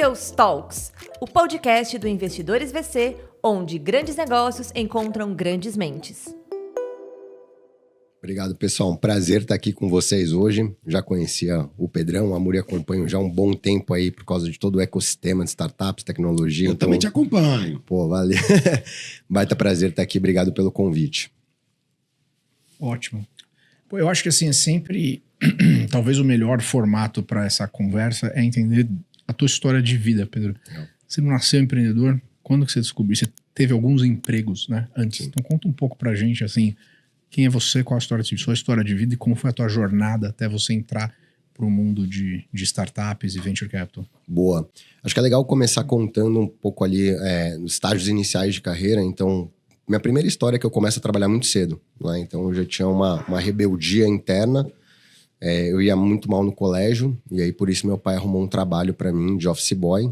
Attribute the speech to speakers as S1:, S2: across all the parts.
S1: Deals Talks, o podcast do Investidores VC, onde grandes negócios encontram grandes mentes.
S2: Obrigado, pessoal. Um prazer estar aqui com vocês hoje. Já conhecia o Pedrão, a Muri acompanho já há um bom tempo aí por causa de todo o ecossistema de startups, tecnologia.
S3: Eu também te acompanho.
S2: Pô, valeu. Baita prazer estar aqui. Obrigado pelo convite.
S4: Ótimo. Pô, eu acho que assim, é sempre talvez o melhor formato para essa conversa é entender a tua história de vida, Pedro. Você não nasceu empreendedor? Quando que você descobriu? Você teve alguns empregos, né, antes. Então conta um pouco pra gente, assim, quem é você, qual a história de sua história de vida e como foi a tua jornada até você entrar pro mundo de startups e venture capital.
S2: Boa. Acho que é legal começar contando um pouco ali nos estágios iniciais de carreira. Então, minha primeira história é que eu começo a trabalhar muito cedo, né? Então, eu já tinha uma rebeldia interna. Eu ia muito mal no colégio, e aí por isso meu pai arrumou um trabalho para mim de office boy,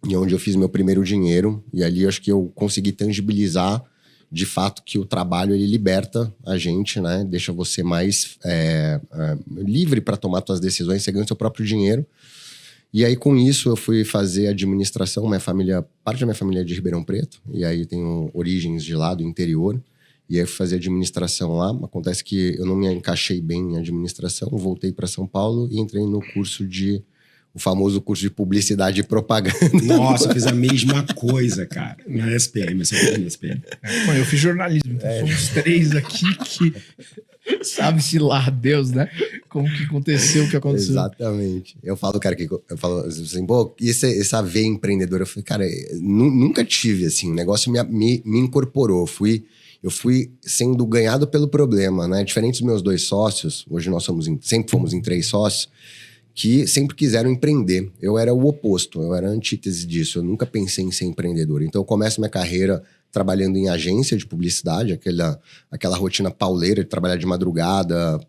S2: e onde eu fiz meu primeiro dinheiro, e ali eu acho que eu consegui tangibilizar de fato que o trabalho ele liberta a gente, né? Deixa você mais livre para tomar suas decisões, você ganha o seu próprio dinheiro. E aí com isso eu fui fazer administração. Parte da minha família é de Ribeirão Preto, e aí tenho origens de lá do interior. E aí eu fui fazer administração lá. Acontece que eu não me encaixei bem em administração, voltei para São Paulo e entrei no o famoso curso de publicidade e propaganda.
S3: Nossa, eu fiz a mesma coisa, cara. Na SPM, você foi na SPM.
S4: Bom, eu fiz jornalismo, então somos três aqui que sabe-se lá, Deus, né? Como que aconteceu o que aconteceu.
S2: Exatamente. Eu falo, cara, eu falo assim, pô, essa veia empreendedora, eu falei, cara, nunca tive, assim, o negócio me incorporou. Eu fui sendo ganhado pelo problema, né? Diferente dos meus dois sócios, hoje nós sempre fomos em 3 sócios, que sempre quiseram empreender. Eu era o oposto, eu era a antítese disso. Eu nunca pensei em ser empreendedor. Então eu começo minha carreira trabalhando em agência de publicidade, aquela rotina pauleira de trabalhar de madrugada,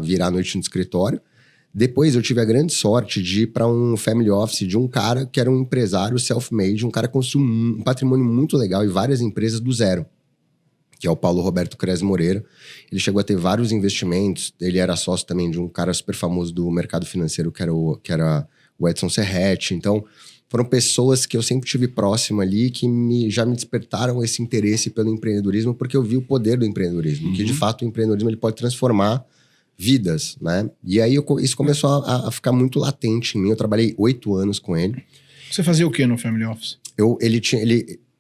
S2: virar a noite no escritório. Depois eu tive a grande sorte de ir para um family office de um cara que era um empresário self-made, um cara que construiu um patrimônio muito legal e várias empresas do zero, que é o Paulo Roberto Crez Moreira. Ele chegou a ter vários investimentos. Ele era sócio também de um cara super famoso do mercado financeiro, que era o Edson Serretti. Então, foram pessoas que eu sempre tive próximo ali, que já me despertaram esse interesse pelo empreendedorismo, porque eu vi o poder do empreendedorismo, que de fato o empreendedorismo ele pode transformar vidas, né? E aí isso começou a ficar muito latente em mim. Eu trabalhei 8 anos com ele.
S4: Você fazia o que no family office?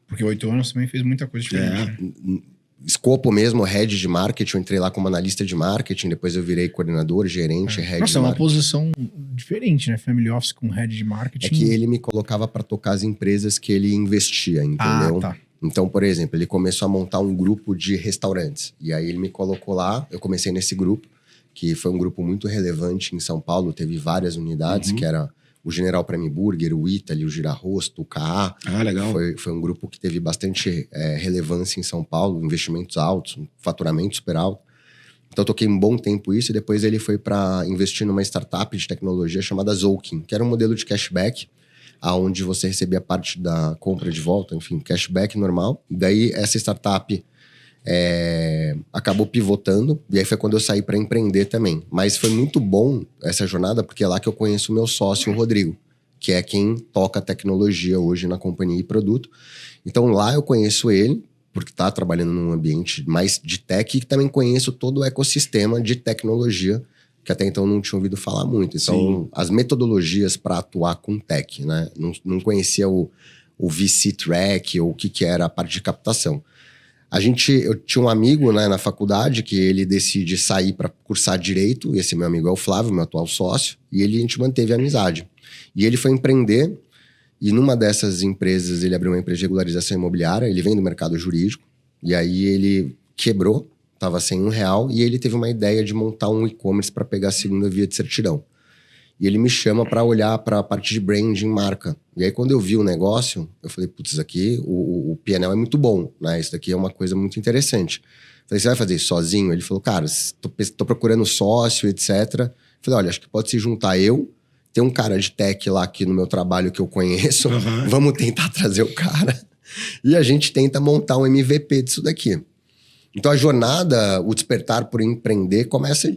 S4: Porque 8 anos também fez muita coisa diferente. Né?
S2: Escopo mesmo, head de marketing. Eu entrei lá como analista de marketing, depois eu virei coordenador, gerente, head de marketing.
S4: Nossa, é uma posição diferente, né? Family office com head de marketing.
S2: É que ele me colocava para tocar as empresas que ele investia, entendeu?
S4: Tá.
S2: Então, por exemplo, ele começou a montar um grupo de restaurantes. E aí ele me colocou lá, eu comecei nesse grupo, que foi um grupo muito relevante em São Paulo, teve várias unidades, que era o General Prime Burger, o Italy, o Girarosto, o KA.
S3: Ah, legal.
S2: Foi um grupo que teve bastante relevância em São Paulo, investimentos altos, um faturamento super alto. Então, eu toquei um bom tempo isso, e depois ele foi para investir numa startup de tecnologia chamada Zolkin, que era um modelo de cashback, onde você recebia parte da compra de volta, enfim, cashback normal. Daí, essa startup acabou pivotando, e aí foi quando eu saí para empreender também. Mas foi muito bom essa jornada, porque é lá que eu conheço o meu sócio, o Rodrigo, que é quem toca tecnologia hoje na companhia e produto. Então lá eu conheço ele, porque tá trabalhando num ambiente mais de tech, e também conheço todo o ecossistema de tecnologia, que até então não tinha ouvido falar muito. Então, as metodologias para atuar com tech, né? Não conhecia o VC Track, ou o que era a parte de captação. Eu tinha um amigo, né, na faculdade, que ele decide sair para cursar Direito. Esse meu amigo é o Flávio, meu atual sócio. E a gente manteve a amizade. E ele foi empreender. E numa dessas empresas, ele abriu uma empresa de regularização imobiliária. Ele vem do mercado jurídico. E aí ele quebrou, estava sem R$1. E ele teve uma ideia de montar um e-commerce para pegar a segunda via de certidão. E ele me chama para olhar para a parte de branding, marca. E aí, quando eu vi o negócio, eu falei, putz, isso aqui, o P&L é muito bom, né? Isso daqui é uma coisa muito interessante. Falei, você vai fazer isso sozinho? Ele falou, cara, tô procurando sócio, etc. Falei, olha, acho que pode se juntar tem um cara de tech lá aqui no meu trabalho que eu conheço, vamos tentar trazer o cara. E a gente tenta montar um MVP disso daqui. Então a jornada, o despertar por empreender começa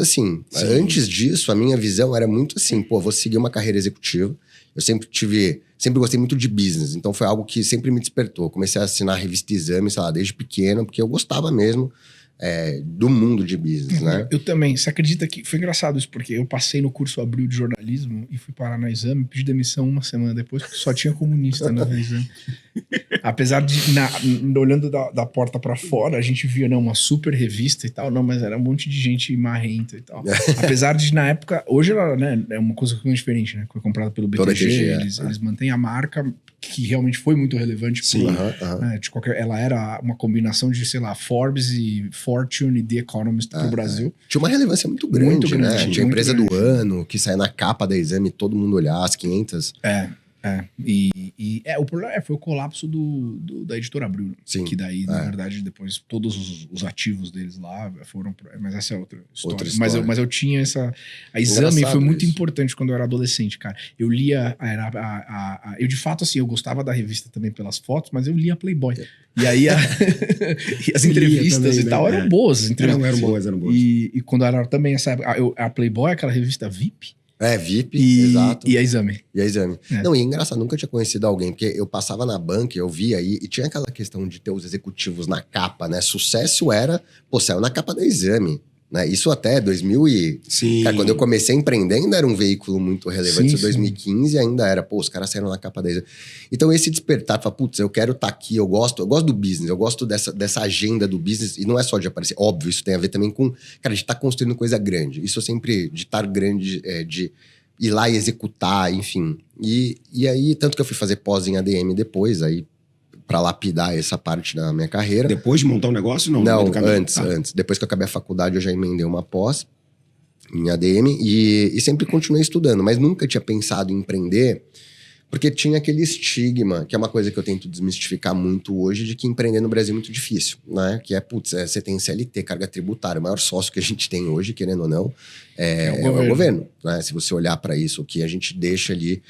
S2: assim. Sim. Antes disso, a minha visão era muito assim, vou seguir uma carreira executiva, Eu sempre gostei muito de business, então foi algo que sempre me despertou. Comecei a assinar a revista Exame, sei lá, desde pequeno, porque eu gostava mesmo do mundo de business, né?
S4: Eu também. Você acredita que foi engraçado isso, porque eu passei no curso Abril de jornalismo e fui parar na Exame, pedi demissão uma semana depois, porque só tinha comunista na Exame. Apesar de, olhando da porta pra fora, a gente via uma super revista e tal, não, mas era um monte de gente marrenta e tal. Apesar de, na época, hoje ela, né, é uma coisa completamente diferente, né? Foi comprada pelo BTG, eles mantêm a marca, que realmente foi muito relevante.
S3: Sim.
S4: Ela era uma combinação de, sei lá, Forbes e Fortune e The Economist pro Brasil.
S2: Tinha uma relevância muito grande, né? Tinha a empresa do ano, que saía na capa da Exame, todo mundo olhar, as 500.
S4: O problema foi o colapso da editora Abril.
S2: Sim.
S4: Que daí, na verdade, depois todos os ativos deles lá foram... Mas essa é outra história. Mas eu tinha essa... A Exame foi muito importante quando eu era adolescente, cara. Eu lia... eu, de fato, assim, eu gostava da revista também pelas fotos, mas eu lia Playboy. E aí, e as entrevistas também, e tal eram boas. As entrevistas.
S3: Eram boas.
S4: E quando era também essa época... A Playboy, aquela revista VIP...
S2: VIP, exato.
S4: E a Exame.
S2: Não, e é engraçado, nunca tinha conhecido alguém, porque eu passava na banca, eu via aí, e tinha aquela questão de ter os executivos na capa, né? Sucesso era, saiu na capa da Exame, né? Isso até 2000 e...
S3: Sim.
S2: Cara, quando eu comecei a empreender, ainda era um veículo muito relevante. Isso em 2015 ainda era, os caras saíram na capa da Exame. Então esse despertar, eu quero estar aqui, eu gosto do business, eu gosto dessa agenda do business, e não é só de aparecer, óbvio, isso tem a ver também com, cara, de estar construindo coisa grande. Isso eu sempre, de estar grande, de ir lá e executar, enfim. E aí, tanto que eu fui fazer pós em ADM depois, aí, pra lapidar essa parte da minha carreira.
S3: Depois de montar um negócio? Não,
S2: antes. Depois que eu acabei a faculdade, eu já emendei uma pós em ADM e sempre continuei estudando, mas nunca tinha pensado em empreender, porque tinha aquele estigma, que é uma coisa que eu tento desmistificar muito hoje, de que empreender no Brasil é muito difícil, né? Que você tem CLT, carga tributária, o maior sócio que a gente tem hoje, querendo ou não, é o governo, né? Se você olhar para isso, o que a gente deixa ali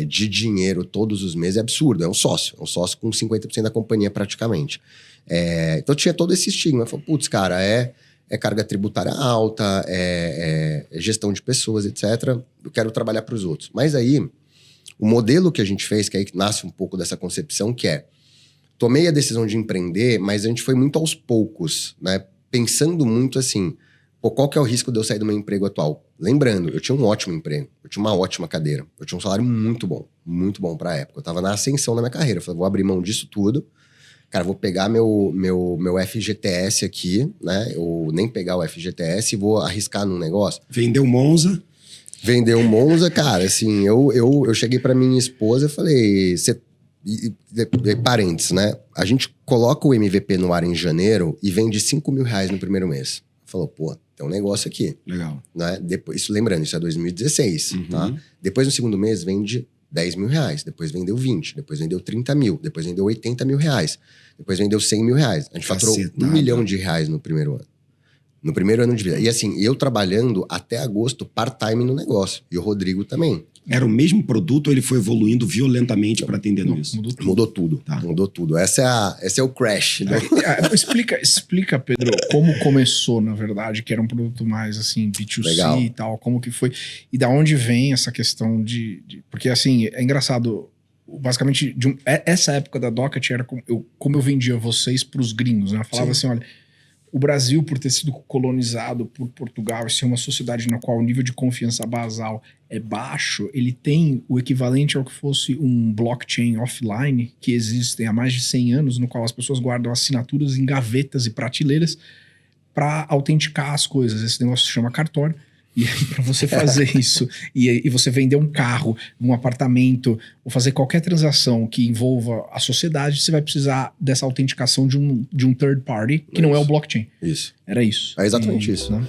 S2: de dinheiro todos os meses é absurdo, é um sócio com 50% da companhia praticamente. Então tinha todo esse estigma, eu falei, cara, é carga tributária alta, é gestão de pessoas, etc. Eu quero trabalhar para os outros. Mas aí, o modelo que a gente fez, que aí nasce um pouco dessa concepção, que tomei a decisão de empreender, mas a gente foi muito aos poucos, né? Pensando muito assim, qual que é o risco de eu sair do meu emprego atual? Lembrando, eu tinha um ótimo emprego, eu tinha uma ótima cadeira, eu tinha um salário muito bom pra época. Eu tava na ascensão da minha carreira, eu falei, vou abrir mão disso tudo, cara, vou pegar meu FGTS aqui, né? Ou nem pegar o FGTS e vou arriscar num negócio.
S3: Vendeu Monza,
S2: cara, assim, eu cheguei pra minha esposa e falei, parênteses, né? A gente coloca o MVP no ar em janeiro e vende R$5.000 no primeiro mês. Falou, tem um negócio aqui.
S3: Legal.
S2: Né? Depois, lembrando, isso é 2016, tá? Depois, no segundo mês, vende R$10.000. Depois vendeu 20, depois vendeu 30 mil, depois vendeu R$80.000, depois vendeu R$100.000. A gente faturou R$1 milhão no primeiro ano. No primeiro ano de vida. E assim, eu trabalhando até agosto part-time no negócio. E o Rodrigo também.
S3: Era o mesmo produto ou ele foi evoluindo violentamente para atender isso?
S2: Mudou tudo. Tá. Mudou tudo. Esse é o crash.
S4: Explica, Pedro, como começou, na verdade, que era um produto mais assim, B2C
S2: Legal.
S4: E tal, como que foi. E da onde vem essa questão de... Porque assim, é engraçado... Basicamente, essa época da Docket era como eu vendia vocês para os gringos, né? Eu falava assim, olha... O Brasil, por ter sido colonizado por Portugal e ser uma sociedade na qual o nível de confiança basal é baixo, ele tem o equivalente ao que fosse um blockchain offline que existem há mais de 100 anos, no qual as pessoas guardam assinaturas em gavetas e prateleiras para autenticar as coisas. Esse negócio se chama cartório. E aí, para você fazer isso, e você vender um carro, um apartamento, ou fazer qualquer transação que envolva a sociedade, você vai precisar dessa autenticação de um third party, que não é o blockchain.
S2: Isso.
S4: Era isso.
S2: É exatamente isso.
S4: Né?